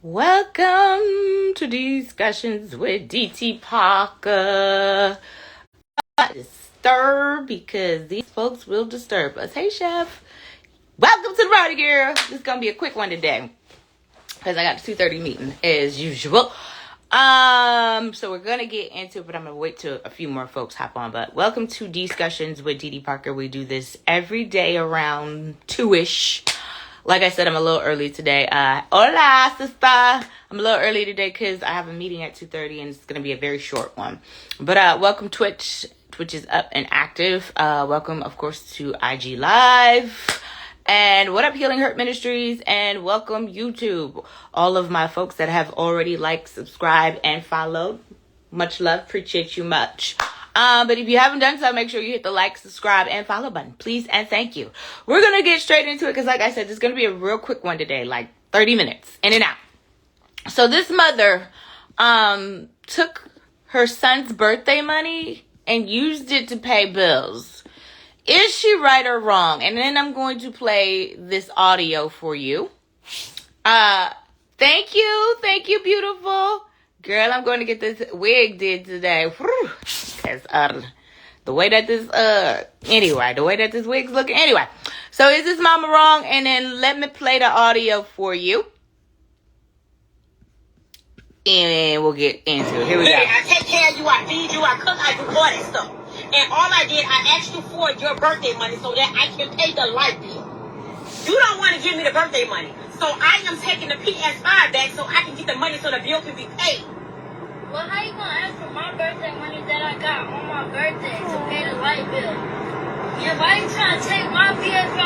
Welcome to Discussions with DT Parker. Disturb because these folks will disturb us. Hey, Chef. Welcome to the party, girl. This is going to be a quick one today because I got the 2:30 meeting as usual. So we're going to get into it, but I'm going to wait till a few more folks hop on. But welcome to Discussions with DT Parker. We do this every day around 2-ish. Like I said, I'm a little early today. Hola, sister. I'm a little early today because I have a meeting at 2:30 and it's going to be a very short one. But welcome Twitch. Twitch is up and active. Welcome, of course, to IG Live. And what up, Healing Hurt Ministries? And welcome, YouTube. All of my folks that have already liked, subscribed, and followed. Much love. Appreciate you much. But if you haven't done so, make sure you hit the like, subscribe, and follow button. Please and thank you. We're going to get straight into it because, like I said, this is going to be a real quick one today, like 30 minutes, in and out. So this mother took her son's birthday money and used it to pay bills. Is she right or wrong? And then I'm going to play this audio for you. Thank you. Thank you, beautiful. Girl, I'm going to get this wig did today. Because the way that this wig's looking. Anyway, so is this mama wrong? And then let me play the audio for you. And we'll get into it. Here we go. I take care of you, I feed you, I cook, I do all that stuff. And all I did, I asked you for your birthday money so that I can pay the light bill. You don't want to give me the birthday money. So I am taking the PS5 back so I can get the money so the bill can be paid. Well, how you gonna ask for my birthday money that I got on my birthday to pay the light bill? Yeah, why you trying to take my PS5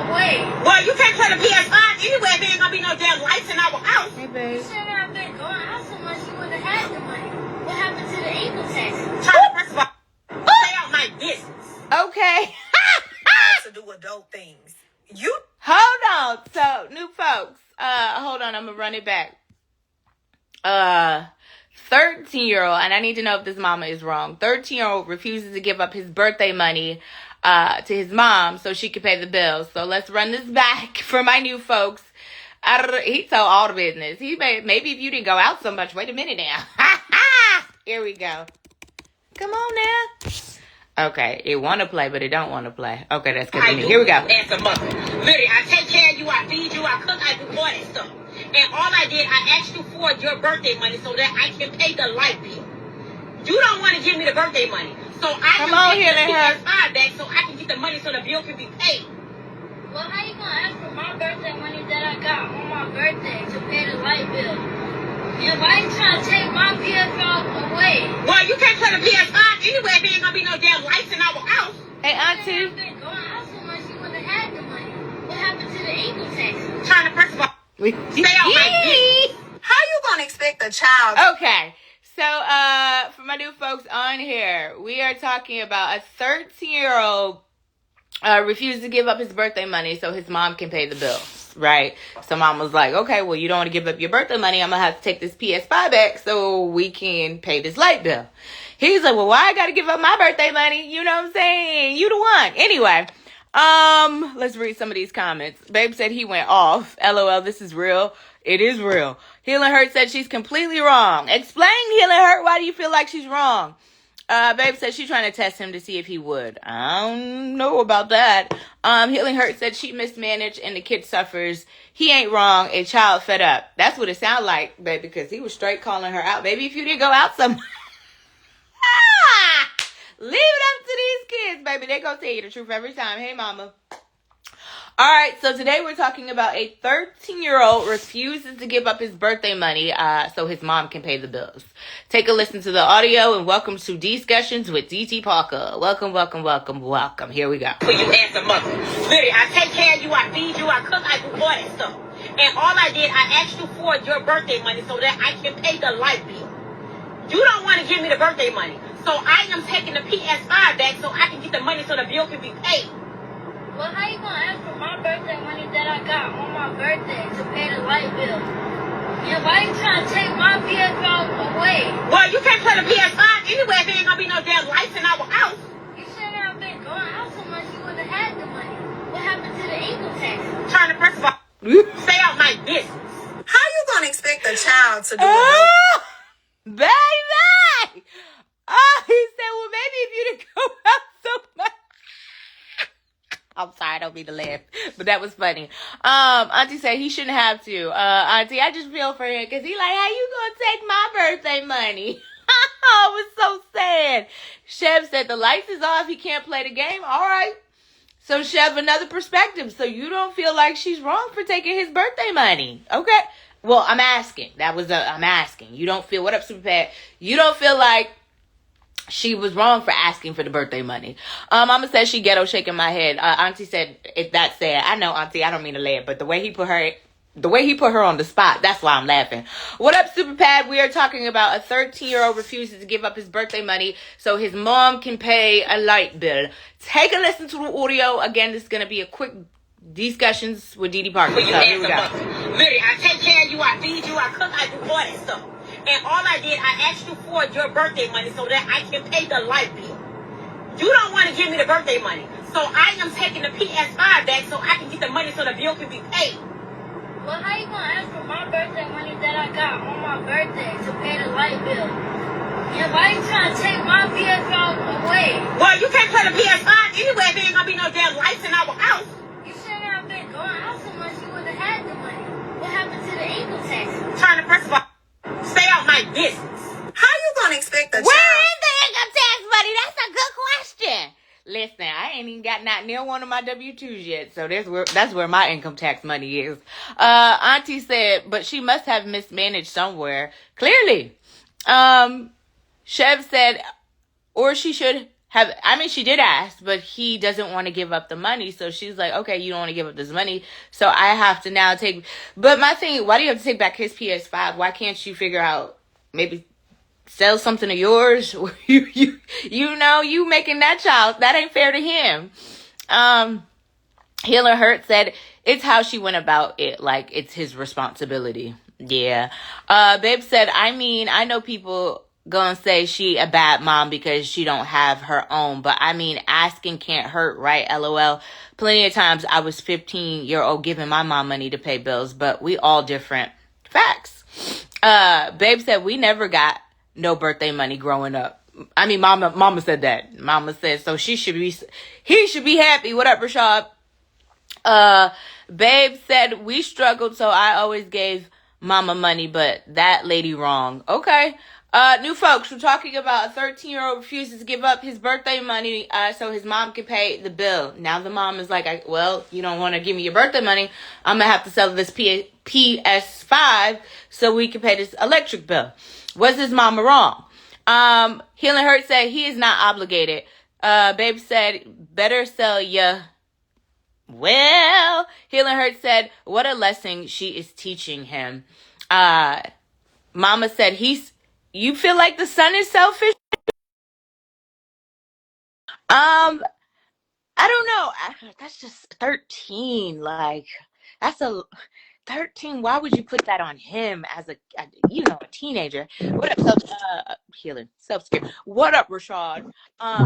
away? Well, you can't play the PS5 anyway if there ain't gonna be no damn lights in our house. Hey, babe. You shouldn't have been going out so much, you would have had the money. What happened to the income taxes? First of all, stay out my business. Okay. To do adult things. You Hold on. So, new folks. Hold on. I'm going to run it back. 13-year-old, and I need to know if this mama is wrong. 13-year-old refuses to give up his birthday money to his mom so she can pay the bills. So let's run this back for my new folks. He told all the business. Maybe if you didn't go out so much. Wait a minute now. Here we go. Come on now. Okay, it want to play, but it don't want to play. Okay, that's good for me. Here we go. As a mother. Literally, I take care of you, I feed you, I cook, I do all that stuff. And all I did, I asked you for your birthday money so that I can pay the light bill. You don't want to give me the birthday money. So I am taking the PS5 back so I can get the money so the bill can be paid. Well, how you gonna ask for my birthday money that I got on my birthday to pay the light bill? Yeah, why you trying to take my PS5 away? Well, you can't play the PS5 anyway if there ain't gonna be no damn lights in our house. Hey, Auntie. If you been going out so much, you would have had the money. What happened to the income taxes? Trying to, first of all, stay out my business. How you gonna expect a child? Okay. So, for my new folks on here, we are talking about a 13-year-old refused to give up his birthday money so his mom can pay the bills, right? So mom was like, okay, well, you don't want to give up your birthday money. I'm going to have to take this PS5 back so we can pay this light bill. He's like, well, why I got to give up my birthday money? You know what I'm saying? You the one. Anyway, let's read some of these comments. Babe said he went off. LOL, this is real. It is real. Healing Hurt said she's completely wrong. Explain, Healing Hurt, why do you feel like she's wrong? Babe said she's trying to test him to see if he would. I don't know about that. Healing Hurt said she mismanaged and the kid suffers. He ain't wrong. A child fed up. That's what it sounded like, baby, because he was straight calling her out. Baby, if you didn't go out somewhere, leave it up to these kids, baby. They gonna tell you the truth every time. Hey, mama. All right, so today we're talking about a 13-year-old refuses to give up his birthday money so his mom can pay the bills. Take a listen to the audio and welcome to Discussions with DT Parker. Welcome, welcome, welcome, welcome. Here we go. For you as a mother. Literally, I take care of you, I feed you, I cook, I do all that stuff. And all I did, I asked you for your birthday money so that I can pay the light bill. You don't want to give me the birthday money. So I am taking the PS5 back so I can get the money so the bill can be paid. Well, how you gonna ask for my birthday money that I got on my birthday to pay the light bill? Yeah, why you trying to take my PS5 away? Well, you can't play the PS5 anyway if there ain't gonna be no damn lights in our house. You shouldn't have been going out so much, you would have had the money. What happened to the income taxes? Trying to, first of all, stay out my business. How you gonna expect a child to do adult. Baby! Oh, he said, well, maybe if you didn't go out so much. I'm sorry, I don't mean to laugh, but that was funny. Auntie said he shouldn't have to. Auntie, I just feel for him because he like, how you gonna take my birthday money? Oh, it was so sad. Chev said the lights is off. He can't play the game. All right. So Chev, another perspective. So you don't feel like she's wrong for taking his birthday money. Okay. Well, I'm asking. I'm asking. You don't feel, what up, Super Pat? You don't feel like she was wrong for asking for the birthday money. Mama said she ghetto, shaking my head. Auntie said, if that's sad. I know, Auntie, I don't mean to laugh, but the way he put her on the spot, that's why I'm laughing. What up, Super Pad? We are talking about a 13-year-old refuses to give up his birthday money so his mom can pay a light bill. Take a listen to the audio. Again, this is going to be a quick discussions with Dee Dee Parker. So here we go. Literally, I take care of you, I feed you, I cook, I do all that stuff. And all I did, I asked you for your birthday money so that I can pay the light bill. You don't want to give me the birthday money. So I am taking the PS5 back so I can get the money so the bill can be paid. Well, how you gonna ask for my birthday money that I got on my birthday to pay the light bill? Yeah, why you trying to take my PS5 away? Well, you can't play the PS5 anyway. There ain't gonna be no damn lights in our house. You shouldn't have been going out so much. You would have had the money. What happened to the income tax? Trying to, first of all, stay out my business. How you gonna expect a Where child? is the income tax money? That's a good question. Listen, I ain't even got not near one of my W-2s yet, so that's where my income tax money is. Auntie said, but she must have mismanaged somewhere. Clearly. Chev said, or she should have, I mean, she did ask, but he doesn't want to give up the money, so she's like, okay, you don't want to give up this money, so I have to now take, but my thing, why do you have to take back his PS5? Why can't you figure out, maybe sell something of yours? You making that child, that ain't fair to him. Healer Hurt said it's how she went about it, like it's his responsibility. Yeah. Babe said, I know people gonna say she a bad mom because she don't have her own, but asking can't hurt, right? LOL. Plenty of times I was 15-year-old giving my mom money to pay bills, but we all different. Facts. Babe said we never got no birthday money growing up. Mama said that. Mama said, so he should be happy. What up, Rashad? Babe said we struggled, so I always gave mama money, but that lady wrong. Okay. New folks, we're talking about a 13-year-old refuses to give up his birthday money, so his mom can pay the bill. Now the mom is like, well, you don't want to give me your birthday money. I'm going to have to sell this PS5 so we can pay this electric bill. Was his mama wrong? Healing Hurt said he is not obligated. Babe said, better sell ya. Well, Healing Hurt said, what a lesson she is teaching him. Mama said, you feel like the son is selfish? I don't know. That's just 13. Like, that's a 13. Why would you put that on him as a teenager? What up, Healing, self-scared. What up, Rashad?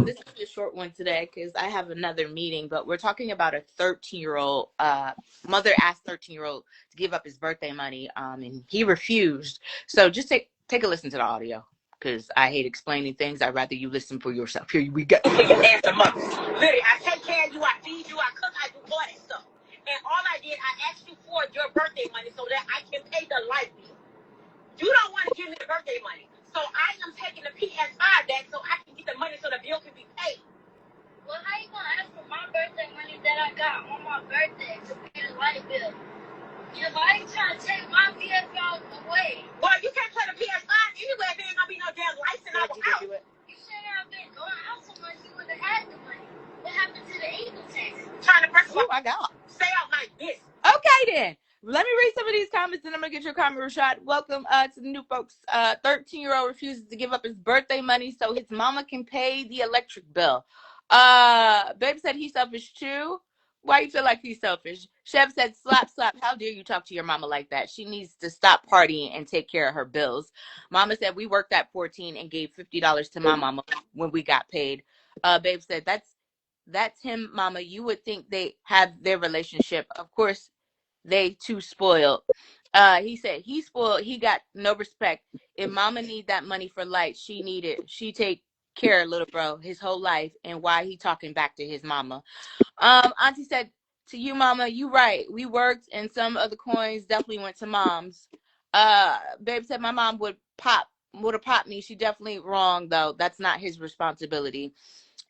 This is a short one today because I have another meeting, but we're talking about a 13-year-old, mother asked 13-year-old to give up his birthday money, and he refused. So just take a listen to the audio because I hate explaining things. I'd rather you listen for yourself. Here we go. Your ass a mother. Literally, I take care of you, I feed you, I cook, I do all that stuff. And all I did, I asked you for your birthday money so that I can pay the light bill. You don't want to give me the birthday money. So I am taking the PS5 back so I can get the money so the bill can be paid. Well, how you gonna ask for my birthday money that I got on my birthday to pay the light bill? Yeah, why you trying to take my PS5 away? Well, you can't play the PS5 anyway. There ain't gonna be no damn lights in our house. You shouldn't have been going out so much. You would have had the money. What happened to the income tax? Trying to press Oh my God. stay out my business. Okay then. Let me read some of these comments and I'm going to get your comment, Rashad. Welcome to the new folks. 13-year-old refuses to give up his birthday money so his mama can pay the electric bill. Babe said he's selfish too. Why you feel like he's selfish? Chev said, slap. How dare you talk to your mama like that? She needs to stop partying and take care of her bills. Mama said, we worked at 14 and gave $50 to my mama when we got paid. Babe said, that's him, mama. You would think they have their relationship. Of course, they too spoiled. He said he's spoiled. He got no respect. If mama need that money for light, she need it. She take care of little bro his whole life, and why he talking back to his mama. Auntie said, to you, mama, you right. We worked, and some of the coins definitely went to moms. Babe said my mom would have popped me. She definitely wrong though. That's not his responsibility.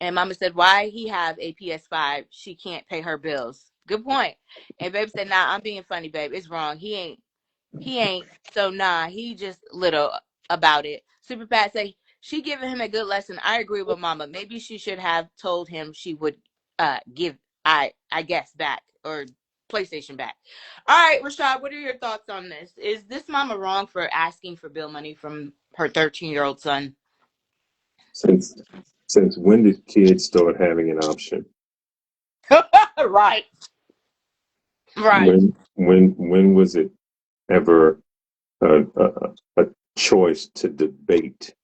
And mama said, why he have a PS5? She can't pay her bills. Good point. And babe said, nah, I'm being funny, babe. It's wrong. He ain't. So nah, he just little about it. Super Pat say she giving him a good lesson. I agree with mama. Maybe she should have told him she would give I guess back, or PlayStation back. All right, Rashad, what are your thoughts on this? Is this mama wrong for asking for bill money from her 13-year-old son? Since since when did kids start having an option? Right. Right. When was it ever a choice to debate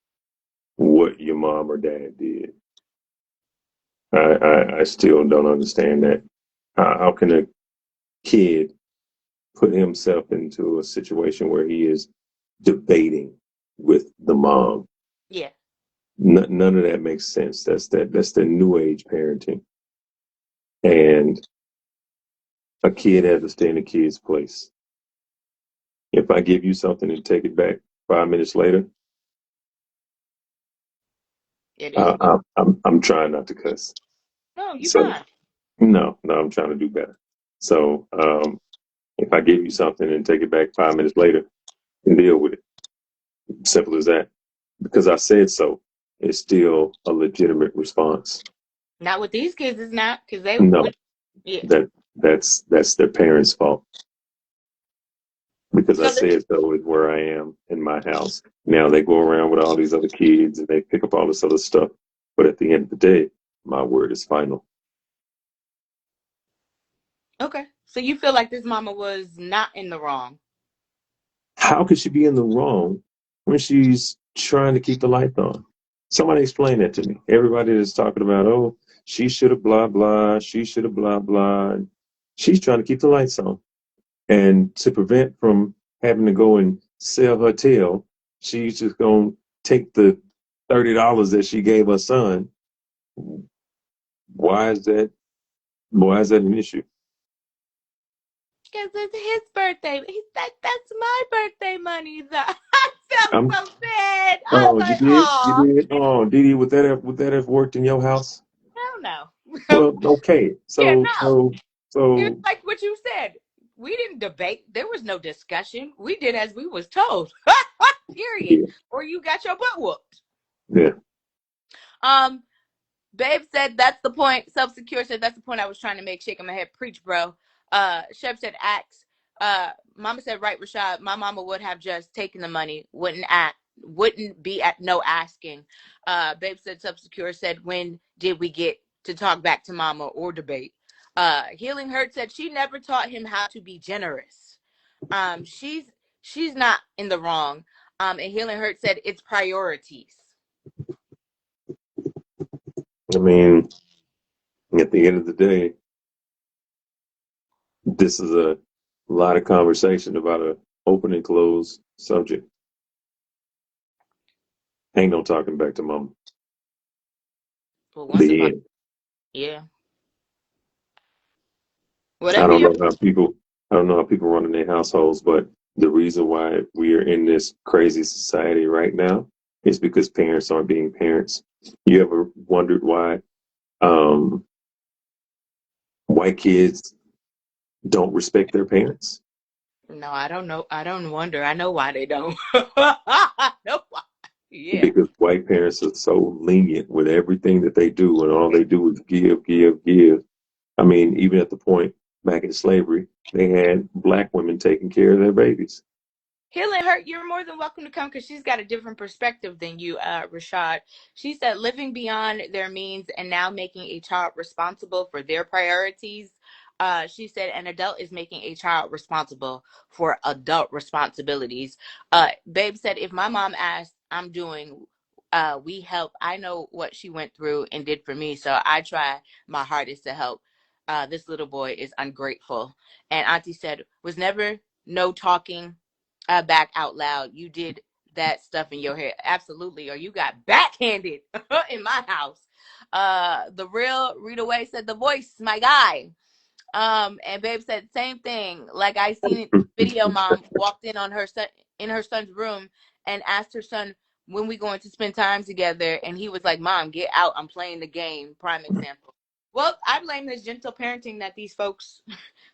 what your mom or dad did? I still don't understand that. How can a kid put himself into a situation where he is debating with the mom? Yeah. None of that makes sense. That's the new age parenting, and a kid has to stay in a kid's place. If I give you something and take it back 5 minutes later, It is. I'm trying not to cuss. No, you So fine. no, I'm trying to do better. So if I give you something and take it back 5 minutes later, and deal with it. Simple as that. Because I said so, it's still a legitimate response. Not with these kids, it's not, because they No, would. Yeah. that's their parents' fault. Because I So this, said so is where I am in my house. Now they go around with all these other kids and they pick up all this other stuff. But at the end of the day, my word is final. okay. So you feel like this mama was not in the wrong. How could she be in the wrong when she's trying to keep the lights on? Somebody explain that to me. Everybody is talking about, oh, she should have blah blah, she should have blah blah. She's trying to keep the lights on. And to prevent from having to go and sell her tail, she's just gonna take the $30 that she gave her son. Why is that an issue? Because it's his birthday. He's like, that's my birthday money, though. I felt I'm so bad. I was Oh, you like, did? You oh, did? Oh, Didi, would that have worked in your house? hell no. Well, okay. Yeah, So, no. so, It's so, like what you said. We didn't debate. There was no discussion. We did as we was told. Period. yeah, Or you got your butt whooped. yeah. Um, Babe said that's the point. Self-secure said that's the point I was trying to make. Shaking my head. Preach, bro. Chef said axe. Mama said right, Rashad. My mama would have just taken the money. Wouldn't be at no asking. Babe said self-secure said, when did we get to talk back to mama or debate? Healing Hurt said she never taught him how to be generous. She's not in the wrong. And Healing Hurt said it's priorities. I mean, at the end of the day, this is a lot of conversation about a open and closed subject. Ain't no talking back to mama. Well, once The upon end. yeah. I Whatever don't your know how people, I don't know how people run in their households, but the reason why we are in this crazy society right now is because parents aren't being parents. You ever wondered why um, white kids don't respect their parents? No, I don't know. I don't wonder. I know why they don't. I know why. Yeah. Because white parents are so lenient with everything that they do, and all they do is give, give, give. I mean, even at the point back in slavery, they had black women taking care of their babies. Healing Hurt, you're more than welcome to come because she's got a different perspective than you, Rashad. She said living beyond their means and now making a child responsible for their priorities. She said an adult is making a child responsible for adult responsibilities. Babe said, if my mom asked, I'm doing, we help. I know what she went through and did for me, so I try my hardest to help. This little boy is ungrateful. And Auntie said, was never no talking back out loud. You did that stuff in your head. Absolutely. Or you got backhanded in my house. The real Rita Way said the voice, my guy. And Babe said same thing. Like I seen it video, mom walked in on her son in her son's room and asked her son when we going to spend time together, and he was like, Mom, get out, I'm playing the game. Prime example. Well, I blame this gentle parenting that these folks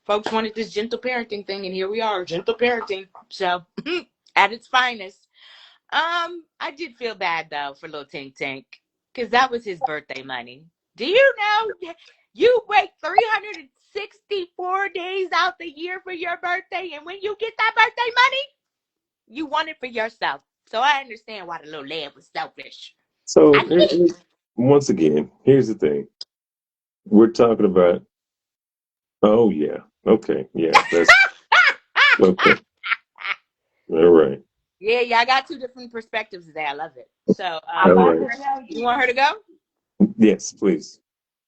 wanted this gentle parenting thing, and here we are, gentle parenting. So at its finest. I did feel bad though for little Tink Tank, because that was his birthday money. Do you know you wait 364 days out the year for your birthday, and when you get that birthday money, you want it for yourself. So I understand why the little lad was selfish. So, I get it. once again, here's the thing. We're talking about, oh, yeah. Okay. Yeah. That's okay. All right. Yeah, I got two different perspectives today. I love it. So, All right. you want her to go? Yes, please.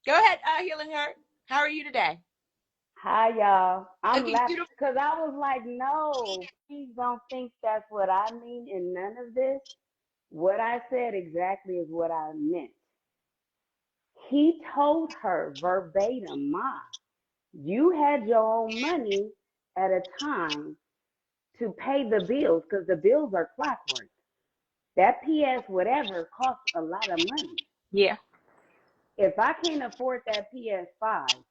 Go ahead, Healing Heart. How are you today? Hi, y'all. I'm Okay, laughing beautiful. because I was like, no, please don't think that's what I mean in none of this. What I said exactly is what I meant. He told her verbatim, Ma, you had your own money at a time to pay the bills because the bills are clockwork. That PS whatever costs a lot of money. Yeah. If I can't afford that PS5,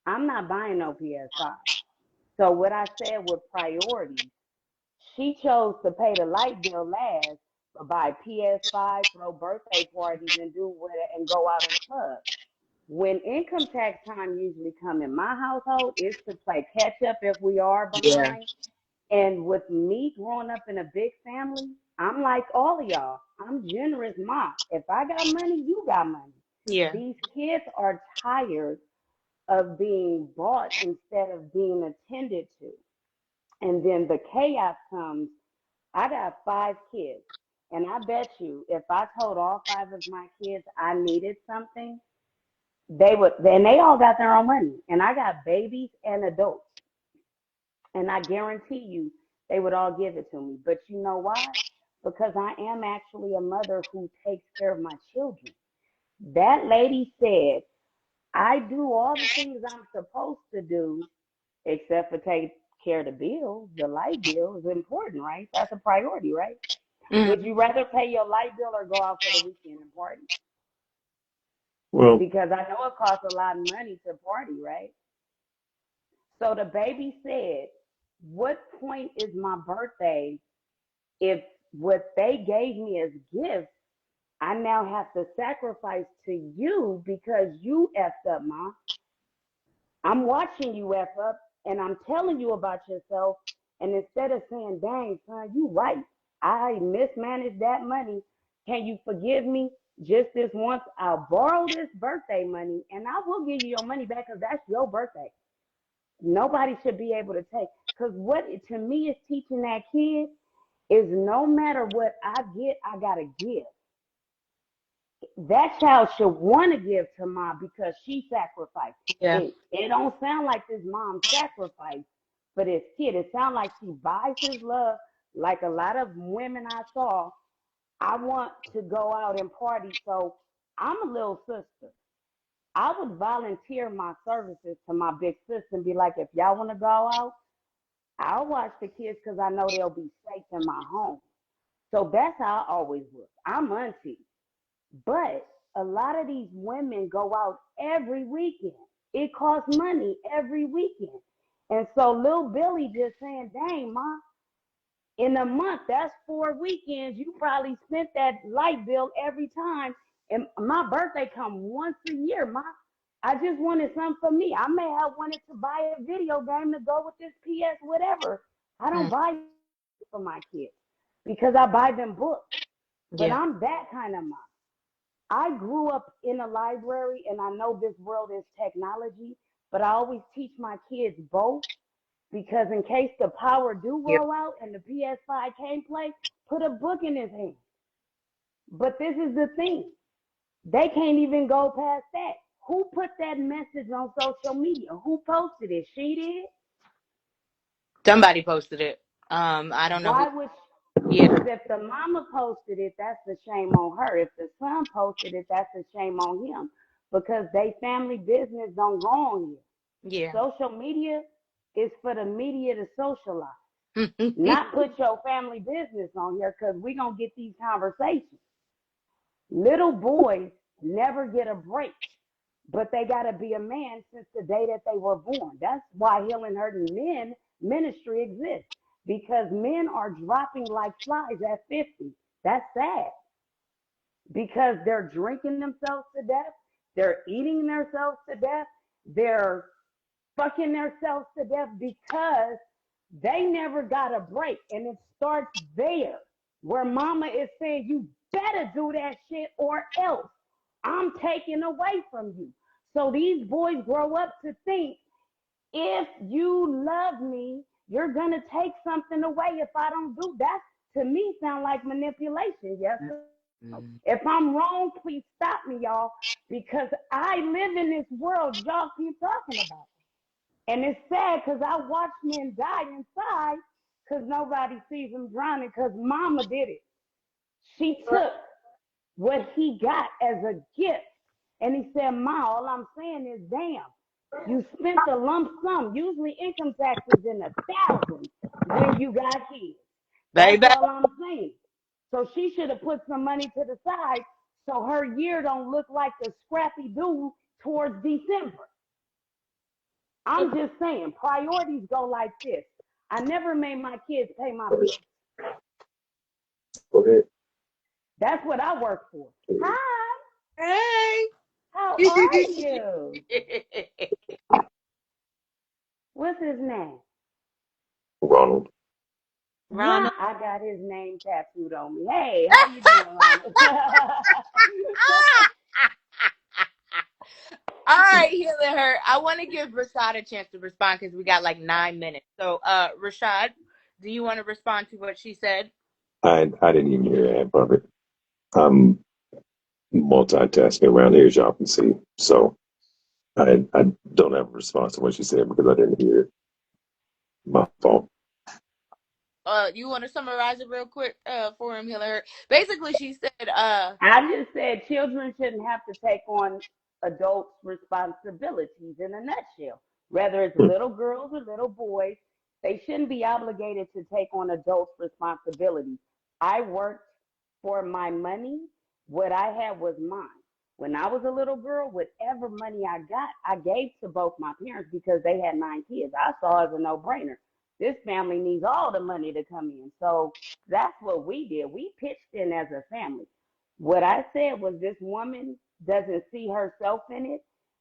I'm not buying no PS5. So what I said with priorities, she chose to pay the light bill last, but buy PS5, throw birthday parties, and do what and go out and club. When income tax time usually come in my household, is to play catch up if we are Yeah. behind. And with me growing up in a big family, I'm like all of y'all. I'm generous mom. If I got money, you got money. Yeah. These kids are tired of being bought instead of being attended to. And then the chaos comes. I got 5 kids. And I bet you if I told all 5 of my kids I needed something, they would, and they all got their own money. And I got babies and adults. And I guarantee you they would all give it to me. But you know why? Because I am actually a mother who takes care of my children. That lady said, I do all the things I'm supposed to do except for take care of the bills. The light bill is important, right? That's a priority, right? Mm-hmm. Would you rather pay your light bill or go out for the weekend and party? Well, Because I know it costs a lot of money to party, right? So the baby said, what point is my birthday if what they gave me as gifts, I now have to sacrifice to you because you effed up, Ma? I'm watching you F up and I'm telling you about yourself. And instead of saying, dang, son, you right. I mismanaged that money. Can you forgive me just this once? I'll borrow this birthday money and I will give you your money back because that's your birthday. Nobody should be able to take. Because what to me is teaching that kid is no matter what I get, I got to give. That child should want to give to mom because she sacrificed. Yeah. It don't sound like this mom sacrificed for this kid. It sounds like she buys his love. Like a lot of women I saw, I want to go out and party, so I'm a little sister. I would volunteer my services to my big sister and be like, if y'all want to go out, I'll watch the kids because I know they'll be safe in my home. So that's how I always was. I'm auntie. But a lot of these women go out every weekend. It costs money every weekend. And so Lil Billy just saying, dang, Ma, in a month, that's 4 weekends. You probably spent that light bill every time. And my birthday come once a year, Ma. I just wanted something for me. I may have wanted to buy a video game to go with this PS, whatever. I don't buy for my kids because I buy them books. But Yeah. I'm that kind of mom. I grew up in a library and I know this world is technology, but I always teach my kids both because in case the power do Yep. go out and the PS5 can't play, put a book in his hand. But this is the thing. They can't even go past that. Who put that message on social media? Who posted it? She did? Somebody posted it. I don't know who. Why would Yeah, because if the mama posted it, that's the shame on her. If the son posted it, that's the shame on him. Because they family business don't go on here. yeah. Social media is for the media to socialize, not put your family business on here because we're going to get these conversations. Little boys never get a break, but they got to be a man since the day that they were born. That's why Healing Hurting Men ministry exists because men are dropping like flies at 50. That's sad because they're drinking themselves to death, they're eating themselves to death, they're fucking themselves to death because they never got a break. And it starts there where mama is saying, you better do that shit or else I'm taking away from you. So these boys grow up to think if you love me, you're going to take something away if I don't do that. To me, sound like manipulation. Yes. If I'm wrong, please stop me, y'all, because I live in this world y'all keep talking about. And it's sad because I watch men die inside because nobody sees them drowning because mama did it. She took what he got as a gift. And he said, Ma, all I'm saying is, damn, you spent a lump sum, usually income taxes in the thousands when you got kids. That's baby. all I'm saying. So she should have put some money to the side so her year don't look like the scrappy do towards December. I'm just saying, priorities go like this. I never made my kids pay my bills. Go ahead. That's what I work for. Hi, Hey. how are you? What's his name? Ronald. Ronald. I got his name tattooed on me. Hey, how you doing, Ronald? All right, Healing Her. I want to give Rashad a chance to respond because we got like 9 minutes. So, Rashad, do you want to respond to what she said? I didn't even hear half of it. I'm multitasking around here, as y'all can see. So I don't have a response to what she said because I didn't hear it. My fault. You want to summarize it real quick for him, Healing Her? Basically, she said, I just said children shouldn't have to take on adults' responsibilities in a nutshell. Whether it's little girls or little boys, they shouldn't be obligated to take on adults' responsibilities. I worked for my money. What I had was mine. When I was a little girl, whatever money I got, I gave to both my parents because they had 9 kids. I saw it as a no-brainer. This family needs all the money to come in. So that's what we did. We pitched in as a family. What I said was this woman doesn't see herself in it,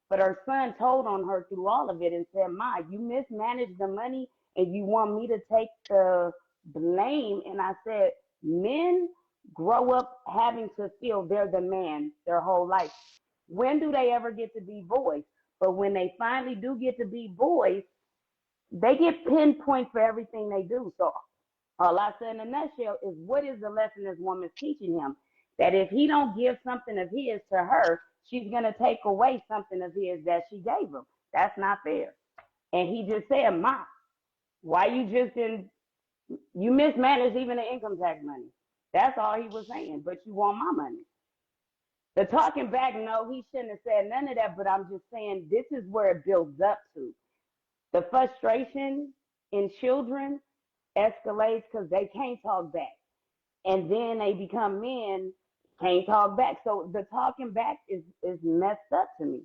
but her son told on her through all of it and said, Ma, you mismanaged the money and you want me to take the blame. And I said, men grow up having to feel they're the man their whole life. When do they ever get to be boys? But when they finally do get to be boys, they get pinpoint for everything they do. So all I said in a nutshell is what is the lesson this woman's teaching him? That if he don't give something of his to her, she's gonna take away something of his that she gave him. That's not fair. And he just said, Ma, why you just didn't you mismanaged even the income tax money. That's all he was saying. But you want my money. The talking back, no, he shouldn't have said none of that, but I'm just saying this is where it builds up to. The frustration in children escalates because they can't talk back. And then they become men, can't talk back. So the talking back is messed up to me.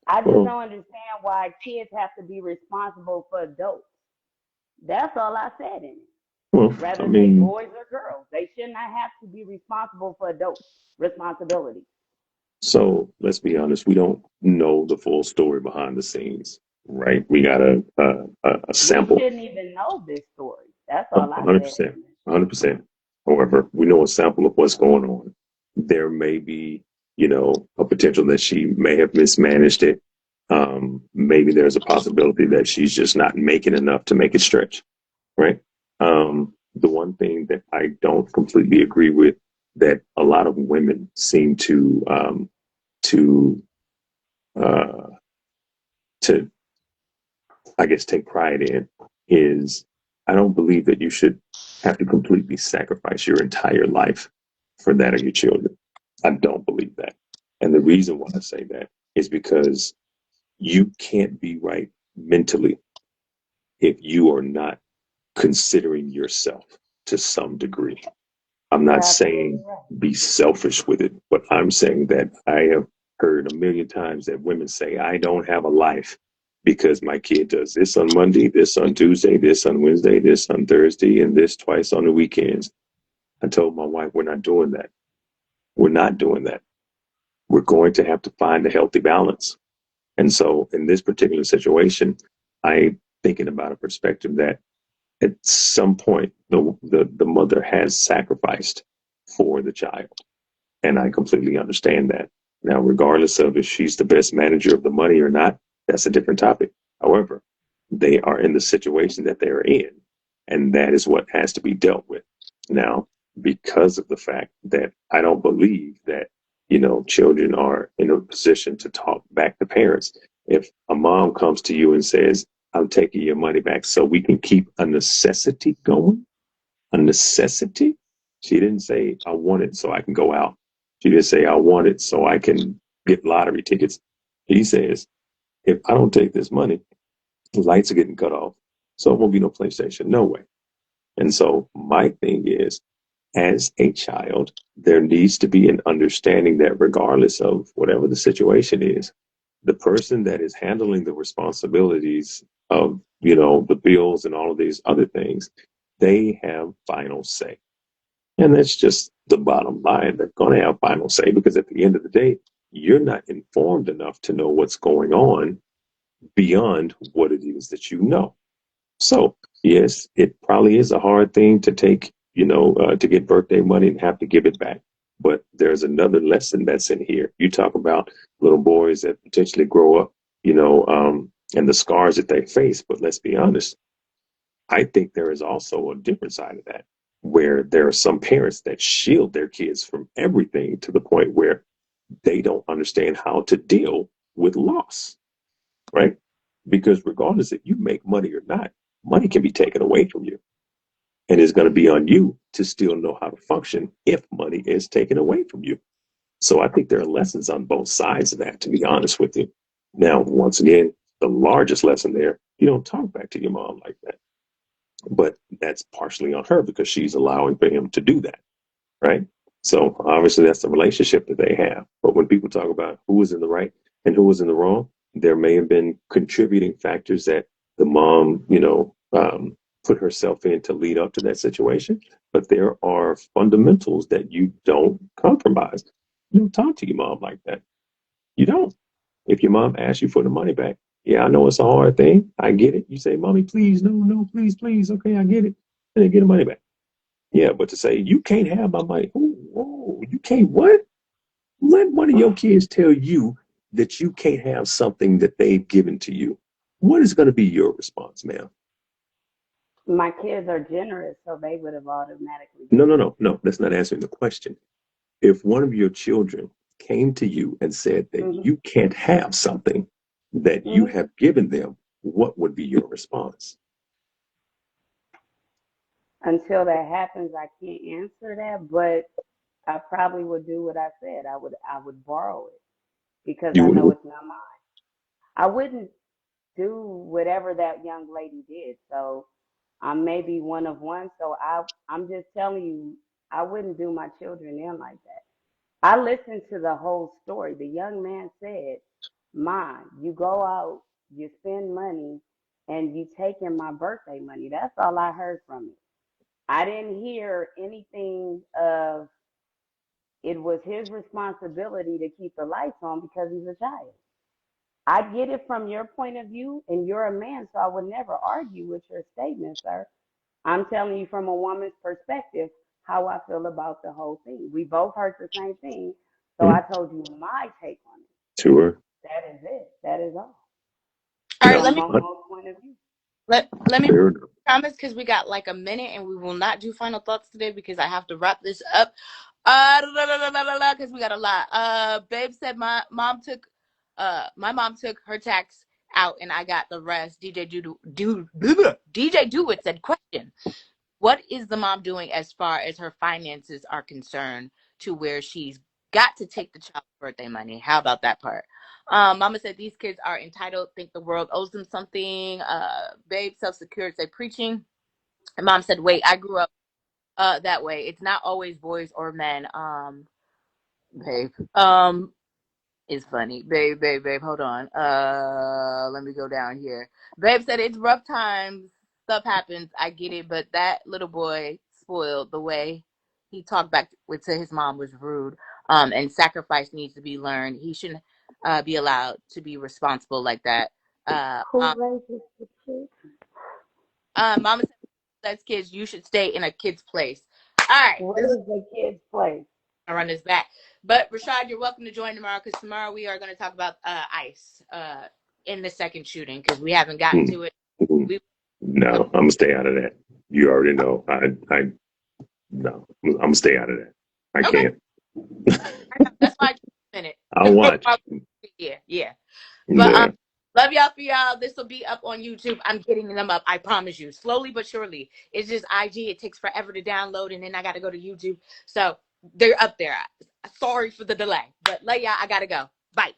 I just don't understand why kids have to be responsible for adults. That's all I said in it. Rather they boys or girls. They should not have to be responsible for adult responsibility. So let's be honest, we don't know the full story behind the scenes, right? We got a sample. We shouldn't even know this story. That's all I 100%, said. 100%. However, we know a sample of what's going on. There may be, a potential that she may have mismanaged it. Maybe there's a possibility that she's just not making enough to make it stretch, right? The one thing that I don't completely agree with that a lot of women seem to I guess take pride in is I don't believe that you should have to completely sacrifice your entire life for that of your children. I don't believe that. And the reason why I say that is because you can't be right mentally if you are not considering yourself to some degree. I'm You're not absolutely saying right. be selfish with it, but I'm saying that I have heard a million times that women say, I don't have a life because my kid does this on Monday, this on Tuesday, this on Wednesday, this on Thursday, and this twice on the weekends. I told my wife, we're not doing that. We're not doing that. We're going to have to find a healthy balance. And so in this particular situation, I'm thinking about a perspective that at some point the mother has sacrificed for the child. And I completely understand that. Now, regardless of if she's the best manager of the money or not, that's a different topic. However, they are in the situation that they're in, and that is what has to be dealt with. Now, because of the fact that I don't believe that, children are in a position to talk back to parents. If a mom comes to you and says, I'm taking your money back so we can keep a necessity going, a necessity. She didn't say, I want it so I can go out. She didn't say, I want it so I can get lottery tickets. He says, if I don't take this money, the lights are getting cut off. So it won't be no PlayStation. No way. And so my thing is, as a child, there needs to be an understanding that regardless of whatever the situation is, the person that is handling the responsibilities of, the bills and all of these other things, they have final say. And that's just the bottom line. They're going to have final say because at the end of the day, you're not informed enough to know what's going on beyond what it is that you know. So, yes, it probably is a hard thing to take, to get birthday money and have to give it back. But there's another lesson that's in here. You talk about little boys that potentially grow up, and the scars that they face. But let's be honest, I think there is also a different side of that, where there are some parents that shield their kids from everything to the point where they don't understand how to deal with loss, right? Because regardless if you make money or not, money can be taken away from you. And it's going to be on you to still know how to function if money is taken away from you. So I think there are lessons on both sides of that, to be honest with you. Now, once again, the largest lesson there, you don't talk back to your mom like that. But that's partially on her because she's allowing for him to do that, right? So obviously that's the relationship that they have. But when people talk about who was in the right and who was in the wrong, there may have been contributing factors that the mom, put herself in to lead up to that situation. But there are fundamentals that you don't compromise. You don't talk to your mom like that. You don't. If your mom asks you for the money back, yeah, I know it's a hard thing. I get it. You say, Mommy, please, no, no, please, please. Okay, I get it. And then get the money back. Yeah, but to say you can't have my money, whoa, you can't what? Let one of your kids tell you that you can't have something that they've given to you. What is going to be your response, ma'am? My kids are generous, so they would have automatically No, given no, it. no, no. That's not answering the question. If one of your children came to you and said that Hmm. you can't have something that you Hmm. have given them, what would be your response? Until that happens, I can't answer that, but I probably would do what I said. I would borrow it because You I know would, it's not mine. I wouldn't do whatever that young lady did. So I'm maybe one of one. So I'm just telling you, I wouldn't do my children in like that. I listened to the whole story. The young man said, Mom, you go out, you spend money, and you take in my birthday money. That's all I heard from it. I didn't hear anything of it was his responsibility to keep the lights on because he's a child. I get it from your point of view, and you're a man, so I would never argue with your statement, sir. I'm telling you from a woman's perspective how I feel about the whole thing. We both heard the same thing, so I mm, told you my take on it. sure. That is it. That is all All right, No, from Momo's point of view. let me fair enough. promise because we got like a minute and we will not do final thoughts today because I have to wrap this up. Because we got a lot. Babe said my mom took her tax out and I got the rest. DJ Do It said, question: what is the mom doing as far as her finances are concerned to where she's got to take the child's birthday money? How about that part? Mama said these kids are entitled, think the world owes them something. Babe, self-secured, say preaching. And mom said, wait, I grew up that way. It's not always boys or men. Babe. It's funny. Babe, hold on. Let me go down here. Babe said it's rough times. Stuff happens. I get it, but that little boy spoiled. The way he talked back to his mom was rude. And sacrifice needs to be learned. He shouldn't be allowed to be responsible like that. Who raises the kids? Mama said, that's kids. You should stay in a kid's place. All right. What is the kid's place? I run this back. But Rashad, you're welcome to join tomorrow, because tomorrow we are going to talk about ICE in the second shooting, because we haven't gotten to it. No, I'm gonna stay out of that. You already know. No, I'm gonna stay out of that. I can't. That's why I took a minute. I'll watch. Yeah. But Yeah. love y'all for y'all. This will be up on YouTube. I'm getting them up. I promise you. Slowly but surely. It's just IG. It takes forever to download, and then I got to go to YouTube. So they're up there. Sorry for the delay. But love y'all. I got to go. Bye.